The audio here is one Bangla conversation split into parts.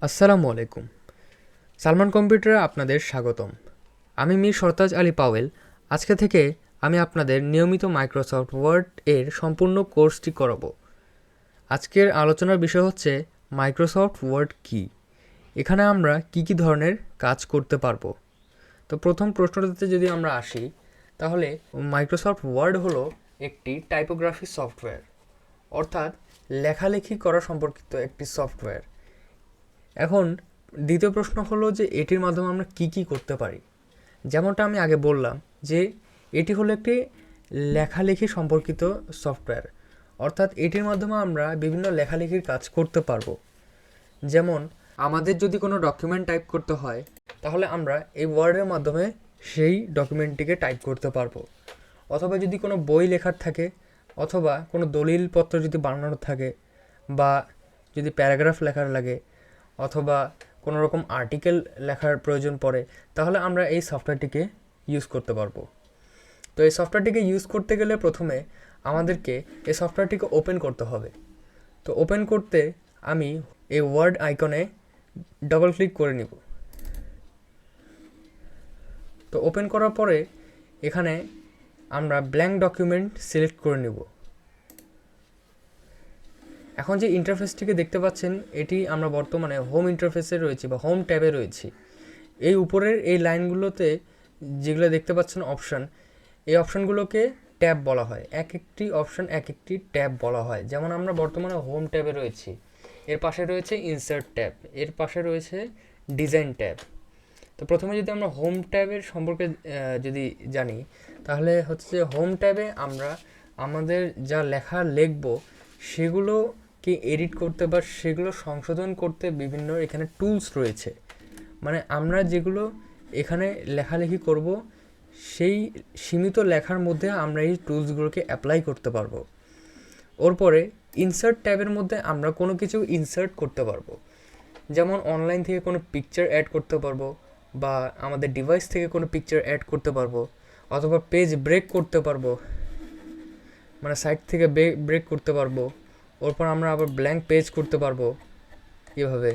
আসসালামু আলাইকুম। সালমান কম্পিউটারে আপনাদের স্বাগতম। আমি মীর সরতাজ আলী পাওয়েল। আজকে থেকে আমি আপনাদের নিয়মিত মাইক্রোসফট ওয়ার্ড এর সম্পূর্ণ কোর্সটি করাবো। আজকের আলোচনার বিষয় হচ্ছে মাইক্রোসফট ওয়ার্ড কী, এখানে আমরা কি ধরনের কাজ করতে পারবো। তো প্রথম প্রশ্নটাতে যদি আমরা আসি, তাহলে মাইক্রোসফট ওয়ার্ড হলো একটি টাইপোগ্রাফি সফটওয়্যার, অর্থাৎ লেখালেখি করা সম্পর্কিত একটি সফটওয়্যার। এখন দ্বিতীয় প্রশ্ন হলো যে এটির মাধ্যমে আমরা কি করতে পারি। যেমনটা আমি আগে বললাম যে এটি হলো একটি লেখালেখি সম্পর্কিত সফটওয়্যার, অর্থাৎ এটির মাধ্যমে আমরা বিভিন্ন লেখালেখির কাজ করতে পারবো। যেমন আমাদের যদি কোনো ডকুমেন্ট টাইপ করতে হয়, তাহলে আমরা এই ওয়ার্ডের মাধ্যমে সেই ডকুমেন্টটিকে টাইপ করতে পারবো। অথবা যদি কোনো বই লেখার থাকে, অথবা কোনো দলিলপত্র যদি বানানোর থাকে, বা যদি প্যারাগ্রাফ লেখার লাগে, অথবা কোনো রকম আর্টিকেল লেখার প্রয়োজন পড়ে, তাহলে আমরা এই সফটওয়্যারটিকে ইউজ করতে পারবো। তো এই সফটওয়্যারটিকে ইউজ করতে গেলে প্রথমে আমাদেরকে এই সফটওয়্যারটিকে ওপেন করতে হবে। তো ওপেন করতে আমি এই ওয়ার্ড আইকনে ডবল ক্লিক করে নিব। তো ওপেন করার পরে এখানে আমরা ব্ল্যাঙ্ক ডকুমেন্ট সিলেক্ট করে নিব। এখন যে ইন্টারফেসটিকে দেখতে পাচ্ছেন, এটি আমরা বর্তমানে হোম ইন্টারফেসে রয়েছি বা হোম ট্যাবে রয়েছি। এই উপরের এই লাইনগুলোতে যেগুলো দেখতে পাচ্ছেন অপশান, এই অপশানগুলোকে ট্যাব বলা হয়। এক একটি অপশান এক একটি ট্যাব বলা হয়। যেমন আমরা বর্তমানে হোম ট্যাবে রয়েছি, এর পাশে রয়েছে ইনসার্ট ট্যাব, এর পাশে রয়েছে ডিজাইন ট্যাব। তো প্রথমে যদি আমরা হোম ট্যাবের সম্পর্কে যদি জানি, তাহলে হচ্ছে যে হোম ট্যাবে আমরা আমাদের যা লেখা লিখব সেগুলোকে এডিট করতে বা সেগুলো সংশোধন করতে বিভিন্ন এখানে টুলস রয়েছে। মানে আমরা যেগুলো এখানে লেখালেখি করব, সেই সীমিত লেখার মধ্যে আমরা এই টুলসগুলোকে অ্যাপ্লাই করতে পারবো। ওর পরে ইনসার্ট ট্যাবের মধ্যে আমরা কোনো কিছু ইনসার্ট করতে পারবো। যেমন অনলাইন থেকে কোনো পিকচার অ্যাড করতে পারবো, বা আমাদের ডিভাইস থেকে কোনো পিকচার অ্যাড করতে পারবো, অথবা পেজ ব্রেক করতে পারবো, মানে সাইট থেকে ব্রেক করতে পারবো। ওরপর আমরা আবার ব্ল্যাঙ্ক পেজ করতে পারবো এভাবে।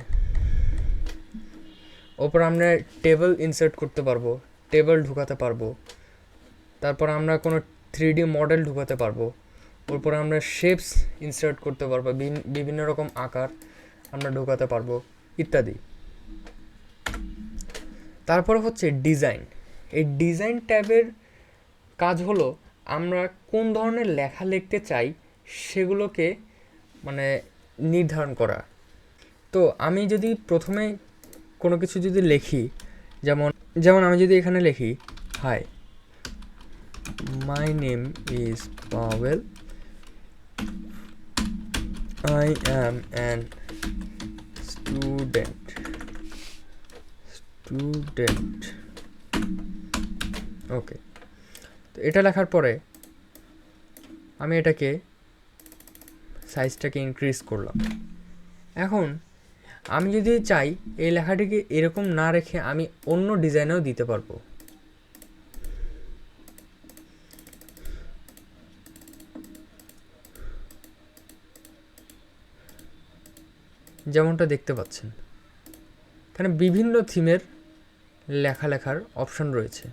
ওপর আমরা টেবিল ইনসার্ট করতে পারবো, টেবিল ঢুকাতে পারবো। তারপর আমরা কোনো 3D মডেল ঢুকাতে পারবো। ওরপর আমরা শেপস ইনসার্ট করতে পারবো, বিভিন্ন রকম আকার আমরা ঢুকাতে পারবো ইত্যাদি। তারপর হচ্ছে ডিজাইন। এই ডিজাইন ট্যাবের কাজ হলো আমরা কোন ধরনের লেখা লিখতে চাই সেগুলোকে মানে নির্ধারণ করা। তো আমি যদি প্রথমে কোনো কিছু যদি লিখি, যেমন যেমন আমি যদি এখানে লিখি, hi, my name is Powell, I am an student. Okay, তো এটা লেখার পরে আমি এটাকে সাইজটাকে ইনক্রিজ করলাম। এখন আমি যদি চাই এই লেখাটিকে এরকম না রেখে আমি অন্য ডিজাইনেও দিতে পারবো। যেমনটা দেখতে পাচ্ছেন, এখানে বিভিন্ন থিমের লেখার অপশন রয়েছে।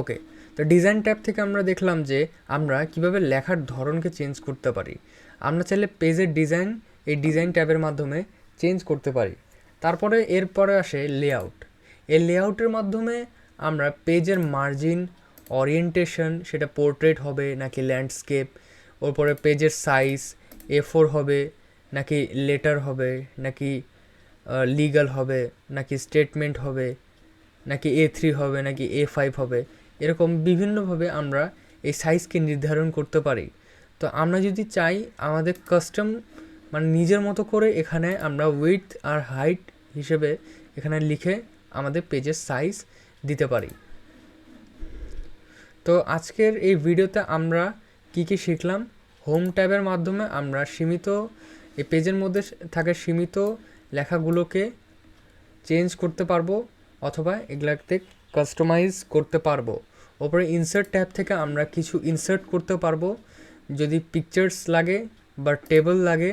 ওকে, তো ডিজাইন ট্যাব থেকে আমরা দেখলাম যে আমরা কিভাবে লেখার ধরনকে চেঞ্জ করতে পারি। আমরা চাইলে পেজের ডিজাইন এই ডিজাইন ট্যাবের মাধ্যমে চেঞ্জ করতে পারি। তারপরে এরপরে আসে লেআউট। এই লেআউটের মাধ্যমে আমরা পেজের মার্জিন, ওরিয়েন্টেশন, সেটা পোর্ট্রেট হবে নাকি ল্যান্ডস্কেপ, ওরপরে পেজের সাইজ A4 হবে নাকি লেটার হবে, নাকি লিগ্যাল হবে, নাকি স্টেটমেন্ট হবে, নাকি A3 হবে, নাকি A5 হবে, এরকম বিভিন্নভাবে আমরা এই সাইজকে নির্ধারণ করতে পারি। তো আমরা যদি চাই আমাদের কাস্টম মানে নিজের মতো করে এখানে আমরা উইডথ আর হাইট হিসেবে এখানে লিখে আমাদের পেজের সাইজ দিতে পারি। তো আজকের এই ভিডিওতে আমরা কি শিখলাম, হোম ট্যাবের মাধ্যমে আমরা সীমিত এই পেজের মধ্যে থাকা সীমিত লেখাগুলোকে চেঞ্জ করতে পারবো, অথবা এগুলাতে কাস্টমাইজ করতে পারবো। ওপরে ইনসার্ট ট্যাব থেকে আমরা কিছু ইনসার্ট করতে পারবো, যদি পিকচার্স লাগে বা টেবল লাগে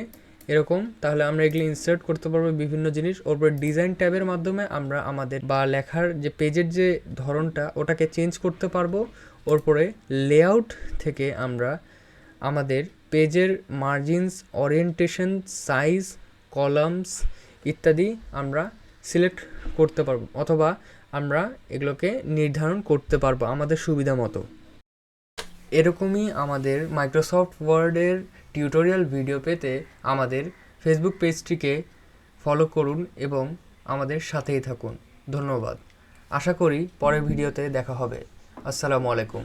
এরকম, তাহলে আমরা এগুলো ইনসার্ট করতে পারবো বিভিন্ন জিনিস। ওপরে ডিজাইন ট্যাবের মাধ্যমে আমরা আমাদের বা লেখার যে পেজের যে ধরনটা ওটাকে চেঞ্জ করতে পারবো। ওপরে লেআউট থেকে আমরা আমাদের পেজের মার্জিনস, ওরিয়েন্টেশন, সাইজ, কলামস ইত্যাদি আমরা সিলেক্ট করতে পারবো, অথবা আমরা এগুলোকে নির্ধারণ করতে পারবো আমাদের সুবিধা মতো। এরকমই আমাদের মাইক্রোসফট ওয়ার্ডের টিউটোরিয়াল ভিডিও পেতে আমাদের ফেসবুক পেজটিকে ফলো করুন এবং আমাদের সাথেই থাকুন। ধন্যবাদ। আশা করি পরের ভিডিওতে দেখা হবে। আসসালামু আলাইকুম।